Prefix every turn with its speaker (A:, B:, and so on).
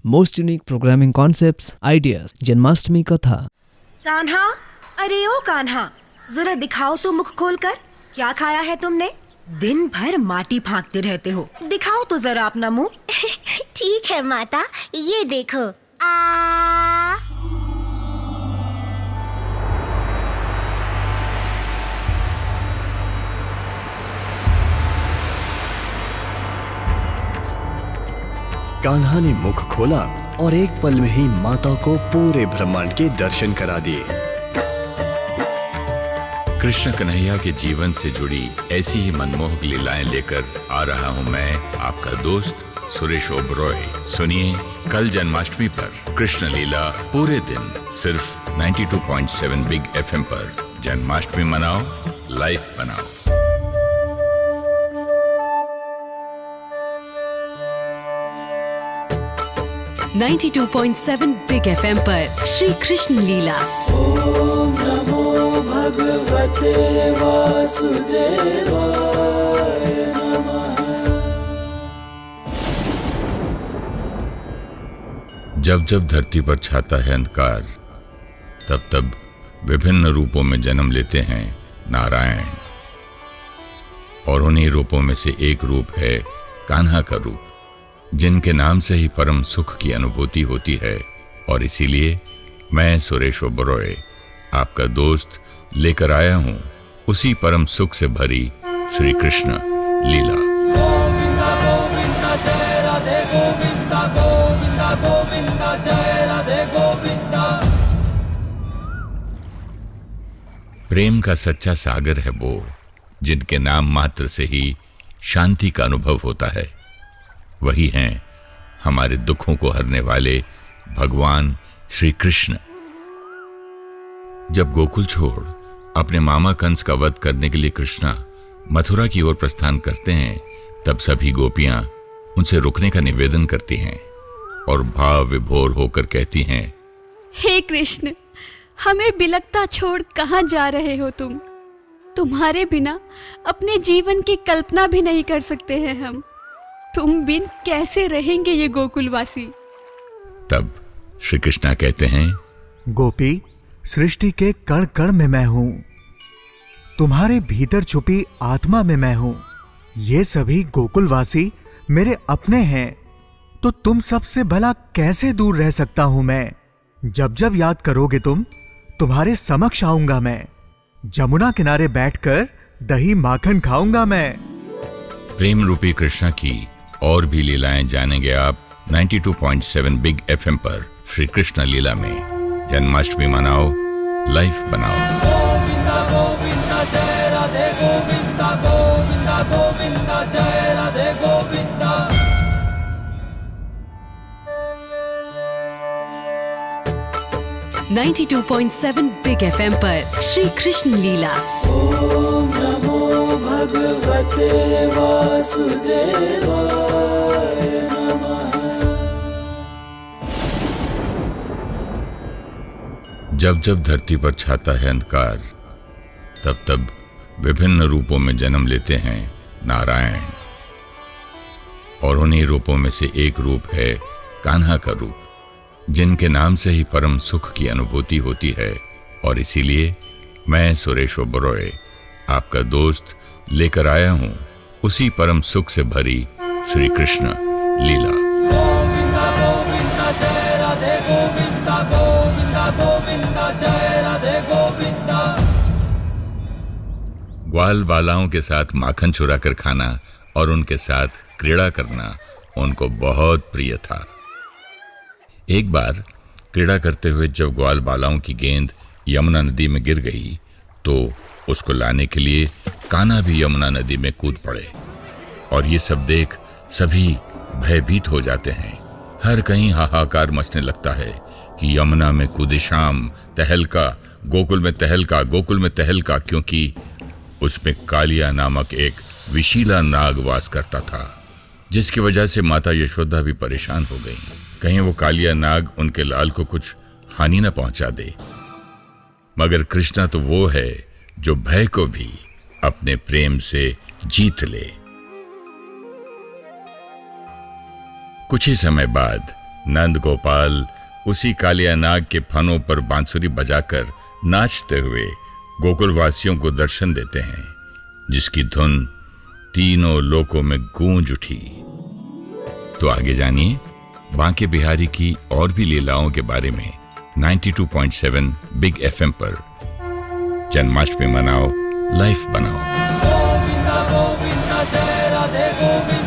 A: most unique programming concepts, ideas, Janmashtami कथा।
B: कान्हा, अरे ओ कान्हा, जरा दिखाओ तो मुख खोलकर, क्या खाया है तुमने? दिन भर माटी फांकते रहते हो, दिखाओ तो जरा अपना मुंह।
C: ठीक है माता, ये देखो। आ
D: कान्हा ने मुख खोला और एक पल में ही माता को पूरे ब्रह्मांड के दर्शन करा दिए।
E: कृष्ण कन्हैया के जीवन से जुड़ी ऐसी ही मनमोहक लीलाएं लेकर आ रहा हूं मैं, आपका दोस्त सुरेश ओबरॉय। सुनिए कल जन्माष्टमी पर कृष्ण लीला पूरे दिन सिर्फ 92.7 बिग FM पर। जन्माष्टमी मनाओ, लाइफ बनाओ।
F: नाइन्टी 92.7 बिग FM पर श्री कृष्ण लीला।
G: ओम नमो भगवते वासुदेवाय नमः।
E: जब जब धरती पर छाता है अंधकार, तब तब विभिन्न रूपों में जन्म लेते हैं नारायण, और उन्हीं रूपों में से एक रूप है कान्हा का रूप, जिनके नाम से ही परम सुख की अनुभूति होती है। और इसीलिए मैं सुरेश ओबरॉय, आपका दोस्त, लेकर आया हूं उसी परम सुख से भरी श्री कृष्ण लीला।
G: गोविंदा गोविंदा जय राधे गोविंदा, गोविंदा गोविंदा जय राधे गोविंदा।
E: प्रेम का सच्चा सागर है वो, जिनके नाम मात्र से ही शांति का अनुभव होता है। वही हैं हमारे दुखों को हरने वाले भगवान श्री कृष्ण। जब गोकुल छोड़ अपने मामा कंस का वध करने के लिए कृष्णा मथुरा की ओर प्रस्थान करते हैं, तब सभी गोपियां उनसे रुकने का निवेदन करती हैं और भाव विभोर होकर कहती हैं,
H: हे कृष्ण, हमें बिलखता छोड़ कहां जा रहे हो तुम? तुम्हारे बिना अपने जीवन की कल्पना भी नहीं कर सकते हैं हम। तुम बिन कैसे रहेंगे ये गोकुलवासी?
E: तब श्री कृष्णा कहते हैं,
I: गोपी, सृष्टि के कण कण में मैं हूं, तुम्हारे भीतर छुपी आत्मा में मैं हूं। ये सभी गोकुलवासी मेरे अपने हैं, तो तुम सबसे भला कैसे दूर रह सकता हूं मैं? जब जब याद करोगे तुम, तुम्हारे समक्ष आऊंगा मैं। जमुना किनारे बैठकर दही माखन खाऊंगा मैं।
E: प्रेम रूपी कृष्णा की और भी लीलाएं जानेंगे आप 92.7 बिग FM पर श्री कृष्ण लीला में। जन्माष्टमी मनाओ, लाइफ बनाओ।
G: गोविंदा गोविंदा जय राधे गोविंदा, गोविंदा गोविंदा जय Radhe Govinda.
F: Ninety 92.7 big FM पर श्री कृष्ण लीला।
G: ओम नमो भगवते वासुदेवाय नमः।
E: जब जब धरती पर छाता है अंधकार, तब तब विभिन्न रूपों में जन्म लेते हैं नारायण, और उन्हीं रूपों में से एक रूप है कान्हा का रूप, जिनके नाम से ही परम सुख की अनुभूति होती है। और इसीलिए मैं सुरेश ओबरॉय, आपका दोस्त, लेकर आया हूं उसी परम सुख से भरी श्री कृष्ण लीला।
G: गोविंदा गोविंदा जय राधे गोविंदा, गोविंदा गोविंदा जय राधे गोविंदा।
E: ग्वाल बालाओं के साथ माखन चुरा कर खाना और उनके साथ क्रीड़ा करना उनको बहुत प्रिय था। एक बार क्रीड़ा करते हुए जब ग्वाल बालाओं की गेंद यमुना नदी में गिर गई, तो उसको लाने के लिए कान्हा भी यमुना नदी में कूद पड़े। और ये सब देख सभी भयभीत हो जाते हैं। हर कहीं हाहाकार मचने लगता है कि यमुना में कूदे श्याम, तहलका, गोकुल में तहलका, गोकुल में तहलका, क्योंकि उसमें कालिया नामक एक विशीला नाग वास करता था, जिसकी वजह से माता यशोदा भी परेशान हो गई। कहीं वो कालिया नाग उनके लाल को कुछ हानि न पहुंचा दे। मगर कृष्णा तो वो है जो भय को भी अपने प्रेम से जीत ले। कुछ ही समय बाद नंद गोपाल उसी कालिया नाग के फनों पर बांसुरी बजाकर नाचते हुए गोकुलवासियों को दर्शन देते हैं, जिसकी धुन तीनों लोकों में गूंज उठी। तो आगे जानिए बांके बिहारी की और भी लीलाओं के बारे में 92.7 बिग एफएम पर। जन्माष्टमी मनाओ, लाइफ बनाओ।
G: गोविंदा गोविंदा जय राधे गोविंदा।